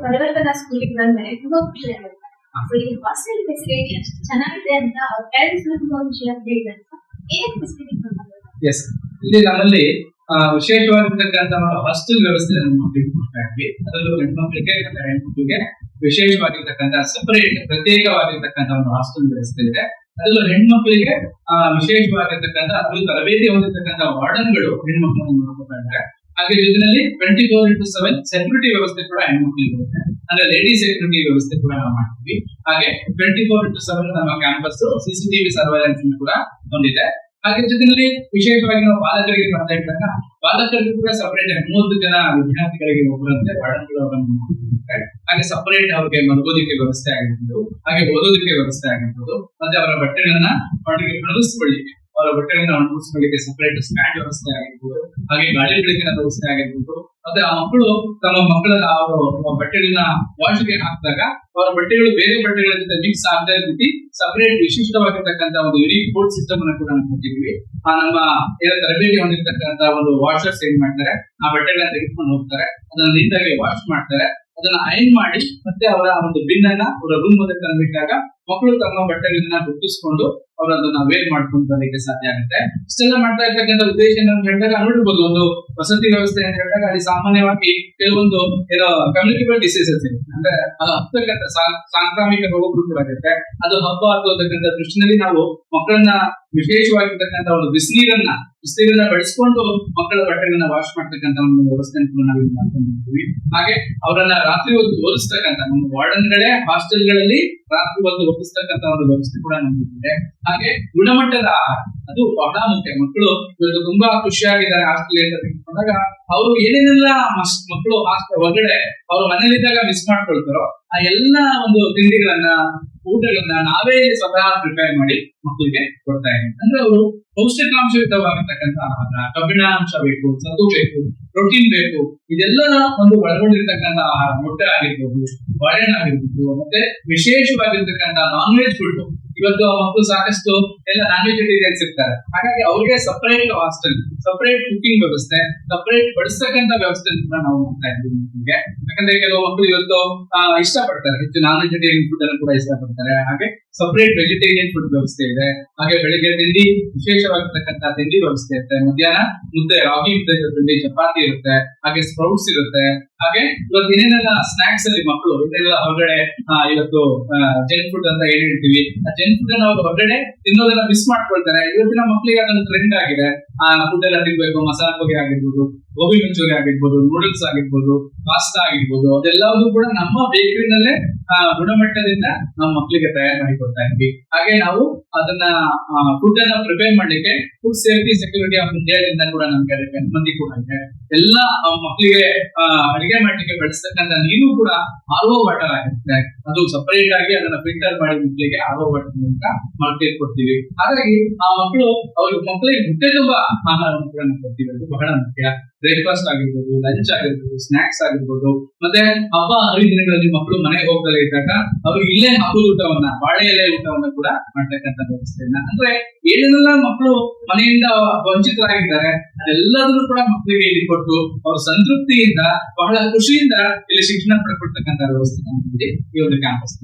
ಪರಿವರ್ತನಾ ಸ್ಕೂಲಿಗೆ ಬಂದ್ಮೇಲೆ ತುಂಬಾ ಖುಷಿ ಆಗುತ್ತೆ. ಹಾಸ್ಟೆಲ್ ಫೆಸಿಲಿಟಿ ಅಷ್ಟು ಚೆನ್ನಾಗಿದೆ ಅಂತ ಅವ್ರ ಪೇರೆಂಟ್ಸ್ ತುಂಬಾ ಖುಷಿ ಆಗ್ತಿದೆ ಅಂತ ಏನ್ ಫೆಸಿಲಿಟಿ ಎಸ್, ಇಲ್ಲಿ ನಮ್ಮಲ್ಲಿ ವಿಶೇಷವಾಗಿರ್ತಕ್ಕಂಥ ಹಾಸ್ಟೆಲ್ ವ್ಯವಸ್ಥೆ ಕೊಡ್ತಾ ಇದ್ವಿ. ಅದರಲ್ಲೂ ಹೆಣ್ಮಕ್ಳಿಗೆ ಹೆಣ್ಮಕ್ಳಿಗೆ ವಿಶೇಷವಾಗಿರ್ತಕ್ಕಂಥ ಸಪರೇಟ್ ಪ್ರತ್ಯೇಕವಾಗಿರ್ತಕ್ಕಂಥ ಒಂದು ಹಾಸ್ಟೆಲ್ ವ್ಯವಸ್ಥೆ ಇದೆ. ಅದರಲ್ಲೂ ಹೆಣ್ಮಕ್ಳಿಗೆ ವಿಶೇಷವಾಗಿರ್ತಕ್ಕಂಥ ಅದರಲ್ಲೂ ತರಬೇತಿ ಹೊಂದಿರತಕ್ಕಂಥ ವಾರ್ಡನ್ಗಳು ಹೆಣ್ಮಕ್ಳನ್ನು ನೋಡ್ಕೊತಾ ಇದ್ದಾರೆ. ಹಾಗೆ ಜೊತೆಯಲ್ಲಿ 24x7 ಸೆಕ್ಯೂರಿಟಿ ವ್ಯವಸ್ಥೆ ಕೂಡ ಹೆಣ್ಮಕ್ಳಿಗೆ ಇರುತ್ತೆ. ಅಂದ್ರೆ ಲೇಡಿ ಸೆಕ್ಯೂರಿಟಿ ವ್ಯವಸ್ಥೆ ಕೂಡ ನಾವು ಮಾಡ್ತೀವಿ. ಹಾಗೆ 24x7 ನಮ್ಮ ಕ್ಯಾಂಪಸ್ CCTV ಸರ್ವೈಲೆನ್ಸ್ ಕೂಡ ಹೊಂದಿದೆ. ಹಾಗೆ ಜೊತೆಯಲ್ಲಿ ವಿಶೇಷವಾಗಿ ನಾವು ಬಾಲಕರಿಗೆ ಮಾಡ್ತಾ ಇದ್ದಾಗ ಬಾಲಕರಿಗೂ ಕೂಡ ಸಪರೇಟ್ 30 ಜನ ವಿದ್ಯಾರ್ಥಿಗಳಿಗೆ ಒಬ್ಬರಂತೆ ವಾರ್ಡನ್ಗಳು ಅವರನ್ನು ನೋಡ್ಕೊಳ್ತಾರೆ. ಹಾಗೆ ಸಪರೇಟ್ ಅವ್ರಿಗೆ ಮಲಗೋದಿಕ್ಕೆ ವ್ಯವಸ್ಥೆ ಆಗಿರ್ಬೋದು, ಹಾಗೆ ಓದೋದಕ್ಕೆ ವ್ಯವಸ್ಥೆ ಆಗಿರ್ಬೋದು, ಮತ್ತೆ ಅವರ ಬಟ್ಟೆಗಳನ್ನ ಅವರಿಗೆ ಒಣಗಿಸ್ಕೊಳ್ಳಿಕ್ಕೆ ಅವರ ಬಟ್ಟೆಗಳನ್ನ ಒಣಗಿಸ್ಕೊಳ್ಳಿಕ್ಕೆ ಸಪರೇಟ್ ಸ್ಟ್ಯಾಂಡ್ ವ್ಯವಸ್ಥೆ ಆಗಿರ್ಬೋದು, ಹಾಗೆ ಗಾಳಿ ಬೆಳಕಿನ ವ್ಯವಸ್ಥೆ ಆಗಿರ್ಬೋದು. ಮತ್ತೆ ಆ ಮಕ್ಕಳು ತಮ್ಮ ಮಕ್ಕಳ ಅವರು ಬಟ್ಟೆಗಳನ್ನ ವಾಶ್ಗೆ ಹಾಕಿದಾಗ ಅವರ ಬಟ್ಟೆಗಳು ಬೇರೆ ಬಟ್ಟೆಗಳ ಜೊತೆ ಮಿಕ್ಸ್ ಆಗದ ರೀತಿ ಸಪರೇಟ್ ವಿಶಿಷ್ಟವಾಗಿರ್ತಕ್ಕಂಥ ಒಂದು ಯುನಿಕ್ ಕೋಡ್ ಸಿಸ್ಟಮ್ ಅನ್ನು ಕೂಡ ನಾವು ಕೊಟ್ಟಿದ್ವಿ. ನಮ್ಮ ತರಬೇತಿ ಹೊಂದಿರತಕ್ಕಂಥ ಒಂದು ವಾಷರ್ಸ್ ಏನ್ ಮಾಡ್ತಾರೆ, ಆ ಬಟ್ಟೆಗಳನ್ನ ತೆಗೆದುಕೊಂಡು ಹೋಗ್ತಾರೆ, ಅದನ್ನ ನೀಟಾಗಿ ವಾಶ್ ಮಾಡ್ತಾರೆ, ಅದನ್ನ ಐರನ್ ಮಾಡಿ ಮತ್ತೆ ಅವರ ಒಂದು ಬಿನ್ ಅನ್ನ ಅವರ ರೂಮ್ ಮುಂದೆ ತಂದ್ಬಿಟ್ಟಾಗ ಮಕ್ಕಳು ತಮ್ಮ ಬಟ್ಟೆಗಳನ್ನ ಗುರುತಿಸಿಕೊಂಡು ಅವರು ಅದನ್ನ ವೇರ್ ಮಾಡ್ಕೊಂಡು ಬರಲಿಕ್ಕೆ ಸಾಧ್ಯ ಆಗುತ್ತೆ. ಇಷ್ಟೆಲ್ಲ ಮಾಡ್ತಾ ಇರ್ತಕ್ಕಂಥ ಉದ್ದೇಶ ಅಂತ ಹೇಳಿದಾಗ ನೋಡ್ಬೋದು, ಒಂದು ವಸತಿ ವ್ಯವಸ್ಥೆ ಅಂತ ಹೇಳಿದಾಗ ಅಲ್ಲಿ ಸಾಮಾನ್ಯವಾಗಿ ಕೆಲವೊಂದು ಕಮ್ಯುನಿಕೇಬಲ್ ಡಿಸೀಸಸ್ ಇದೆ. ಅಂದ್ರೆ ಅದು ಹತ್ತಕ್ಕಂಥ ಸಾಂಕ್ರಾಮಿಕ ರೋಗಗಳು ಕೂಡ ಆಗುತ್ತೆ. ಅದು ಹಬ್ಬ ಹತ್ತೋದಕ್ಕಂಥ ದೃಷ್ಟಿನಲ್ಲಿ ನಾವು ಮಕ್ಕಳನ್ನ ವಿಶೇಷವಾಗಿರ್ತಕ್ಕಂಥ ಒಂದು ಬಿಸಿನೀರನ್ನ ಬಳಸಿಕೊಂಡು ಮಕ್ಕಳ ಬಟ್ಟೆಗಳನ್ನ ವಾಶ್ ಮಾಡ್ತಕ್ಕಂಥ ಒಂದು ವ್ಯವಸ್ಥೆ ನಾವು ಮಾಡ್ಕೊಂಡಿರ್ತೀವಿ. ಹಾಗೆ ಅವರನ್ನ ರಾತ್ರಿ ಹೊತ್ತು ಓದಿಸ್ತಕ್ಕಂಥ ನಮ್ಮ ವಾರ್ಡನ್ಗಳೇ ಹಾಸ್ಟೆಲ್ಗಳಲ್ಲಿ ರಾತ್ರಿ ಹೊತ್ತು ಓದಿಸ್ತಕ್ಕಂಥ ಒಂದು ವ್ಯವಸ್ಥೆ ಕೂಡ ನಮ್ಗಿದೆ. ಹಾಗೆ ಗುಣಮಟ್ಟದ ಆಹಾರ ಅದು ಬಹಳ ಮುಖ್ಯ. ಮಕ್ಕಳು ಇವತ್ತು ತುಂಬಾ ಖುಷಿಯಾಗಿದ್ದಾರೆ ಹಾಸ್ಟೆಲ್ ಅಂತ ತಿಳ್ಕೊಂಡಾಗ ಅವರು ಏನೇನೆಲ್ಲ ಮಕ್ಕಳು ಹಾಸ್ಟೆಲ್ ಹೊರಗಡೆ ಅವ್ರ ಮನೇಲಿದ್ದಾಗ ಮಿಸ್ ಮಾಡ್ಕೊಳ್ತಾರೋ ಆ ಎಲ್ಲಾ ಒಂದು ತಿಂಡಿಗಳನ್ನ ಊಟಗಳನ್ನ ನಾವೇ ಸ್ವತಃ ಪ್ರಿಪೇರ್ ಮಾಡಿ ಮಕ್ಕಳಿಗೆ ಕೊಡ್ತಾ ಇದ್ದೀವಿ. ಅಂದ್ರೆ ಅವರು ಪೌಷ್ಟಿಕಾಂಶಯುತವಾಗಿರ್ತಕ್ಕಂಥ ಆಹಾರ, ಕಬ್ಬಿಣಾಂಶ ಬೇಕು, ಸತು ಬೇಕು, ಪ್ರೋಟೀನ್ ಬೇಕು, ಇದೆಲ್ಲ ಒಂದು ಒಳಗೊಂಡಿರ್ತಕ್ಕಂಥ ಆಹಾರ, ಮೊಟ್ಟೆ ಆಗಿರ್ಬೋದು, ಬಾಳೆಹಣ್ಣು ಆಗಿರ್ಬೋದು, ಮತ್ತೆ ವಿಶೇಷವಾಗಿರ್ತಕ್ಕಂಥ ನಾನ್ ವೆಜ್ ಫುಡ್. ಇವತ್ತು ಮಕ್ಕಳು ಸಾಕಷ್ಟು ಎಲ್ಲ ನಾನ್ ವೆಜಿಟೇರಿಯನ್ಸ್ ಇರ್ತಾರೆ. ಹಾಗಾಗಿ ಅವ್ರಿಗೆ ಸಪರೇಟ್ ಹಾಸ್ಟೆಲ್, ಸಪರೇಟ್ ಕುಕಿಂಗ್ ವ್ಯವಸ್ಥೆ, ಸಪರೇಟ್ ಬಡಿಸ್ತಕ್ಕಂಥ ವ್ಯವಸ್ಥೆ ಕೂಡ ನಾವು ಮಾಡ್ತಾ ಇದ್ದೀವಿ ಮಕ್ಕಳಿಗೆ. ಯಾಕಂದ್ರೆ ಕೆಲವು ಮಕ್ಕಳು ಇವತ್ತು ಇಷ್ಟಪಡ್ತಾರೆ, ಹೆಚ್ಚು ನಾನ್ ವೆಜಿಟೇರಿಯನ್ ಫುಡ್ ಅನ್ನು ಕೂಡ ಇಷ್ಟಪಡ್ತಾರೆ. ಹಾಗೆ ಸಪರೇಟ್ ವೆಜಿಟೇರಿಯನ್ ಫುಡ್ ವ್ಯವಸ್ಥೆ ಇದೆ. ಹಾಗೆ ಬೆಳಿಗ್ಗೆ ತಿಂಡಿ ವಿಶೇಷವಾಗಿರ್ತಕ್ಕಂಥ ತಿಂಡಿ ವ್ಯವಸ್ಥೆ ಇರುತ್ತೆ. ಮಧ್ಯಾಹ್ನ ಮುದ್ದೆ, ರಾಗಿ ಮುದ್ದೆ ಜೊತೆ ಚಪಾತಿ ಇರುತ್ತೆ. ಹಾಗೆ ಸ್ಪ್ರೌಟ್ಸ್ ಇರುತ್ತೆ. ಹಾಗೆ ಇವತ್ತು ಏನೇನೆಲ್ಲ ಸ್ನಾಕ್ಸ್ ಅಲ್ಲಿ ಮಕ್ಕಳು ಇದೆಲ್ಲ ಹೊರಗಡೆ ಇವತ್ತು ಜಂಕ್ ಫುಡ್ ಅಂತ ಏನ್ ಹೇಳ್ತೀವಿ, ಆ ಜಂಕ್ ಫುಡ್ ಅನ್ನ ಅವ್ರು ಹೊರಗಡೆ ತಿನ್ನೋದನ್ನ ಮಿಸ್ ಮಾಡ್ಕೊಳ್ತಾರೆ. ಇವತ್ತಿನ ಮಕ್ಕಳಿಗೆ ಅದೊಂದು ಟ್ರೆಂಡ್ ಆಗಿದೆ. ಫುಡ್ ಎಲ್ಲ ತಿನ್ಬೇಕು, ಮಸಾಲ ಪುರಿ ಆಗಿರ್ಬೋದು, ಗೋಬಿ ಮಂಚೂರಿ ಆಗಿರ್ಬೋದು, ನೂಡಲ್ಸ್ ಆಗಿರ್ಬೋದು, ಪಾಸ್ತಾ ಆಗಿರ್ಬೋದು, ಅದೆಲ್ಲವೂ ಕೂಡ ನಮ್ಮ ಬೇಕರಿನಲ್ಲೇ ಗುಣಮಟ್ಟದಿಂದ ನಮ್ಮ ಮಕ್ಕಳಿಗೆ ತಯಾರು ಮಾಡಿ ಕೊಡ್ತಾ ಇದ್ವಿ. ಹಾಗೆ ನಾವು ಅದನ್ನ ಫುಡ್ ಅನ್ನ ಪ್ರಿಪೇರ್ ಮಾಡ್ಲಿಕ್ಕೆ ಫುಡ್ ಸೇಫ್ಟಿ ಸೆಕ್ಯೂರಿಟಿ ಆಫ್ ಇಂಡಿಯಾದಿಂದ ಕೂಡ ನಮ್ಗೆ ಮಂದಿ ಕೂಡ ಇದೆ. ಎಲ್ಲ ಮಕ್ಕಳಿಗೆ ಅಡಿಗೆ ಮಾಡ್ಲಿಕ್ಕೆ ಬಳಸ್ತಕ್ಕಂಥ ನೀರು ಕೂಡ RO ವಾಟರ್ ಆಗಿರುತ್ತೆ. ಅದು ಸಪರೇಟ್ ಆಗಿ ಅದನ್ನ ಫಿಲ್ಟರ್ ಮಾಡಿ ಮಕ್ಕಳಿಗೆ RO ವಾಟರ್ ಮೂಲಕ ಮಕ್ಕಳಿಗೆ ಕೊಡ್ತೀವಿ. ಹಾಗಾಗಿ ಆ ಮಕ್ಕಳು ಮಕ್ಕಳಿಗೆ ಹೊಟ್ಟೆ ತುಂಬಾ ಆಹಾರವನ್ನು ಕೂಡ ನಾವು ಕೊಡ್ತೀವಿ. ಅದು ಬಹಳ ಮುಖ್ಯ. ಬ್ರೇಕ್ಫಾಸ್ಟ್ ಆಗಿರ್ಬೋದು, ಲಂಚ್ ಆಗಿರ್ಬೋದು, ಸ್ನಾಕ್ಸ್ ಆಗಿರ್ಬೋದು, ಮತ್ತೆ ಹಬ್ಬ ಹರಿದಿನಗಳಲ್ಲಿ ಮಕ್ಕಳು ಮನೆಗೆ ಹೋಗ್ದಲೇ ಇದ್ದಾಗ ಅವರು ಇಲ್ಲೇ ಹಬ್ಬದ ಊಟವನ್ನ, ಬಾಳೆ ಎಲೆ ಊಟವನ್ನ ಕೂಡ ಮಾಡ್ತಕ್ಕಂಥ ವ್ಯವಸ್ಥೆಯನ್ನ, ಅಂದ್ರೆ ಏನೆಲ್ಲ ಮಕ್ಕಳು ಮನೆಯಿಂದ ವಂಚಿತರಾಗಿದ್ದಾರೆ ಅದೆಲ್ಲದನ್ನು ಕೂಡ ಮಕ್ಕಳಿಗೆ ಇಲ್ಲಿ ಕೊಟ್ಟು ಅವರು ಸಂತೃಪ್ತಿಯಿಂದ ಬಹಳ ಖುಷಿಯಿಂದ ಇಲ್ಲಿ ಶಿಕ್ಷಣ ಪಡ್ಕೊಳ್ತಕ್ಕಂಥ ವ್ಯವಸ್ಥೆ ಈ ಒಂದು ಕ್ಯಾಂಪಸ್.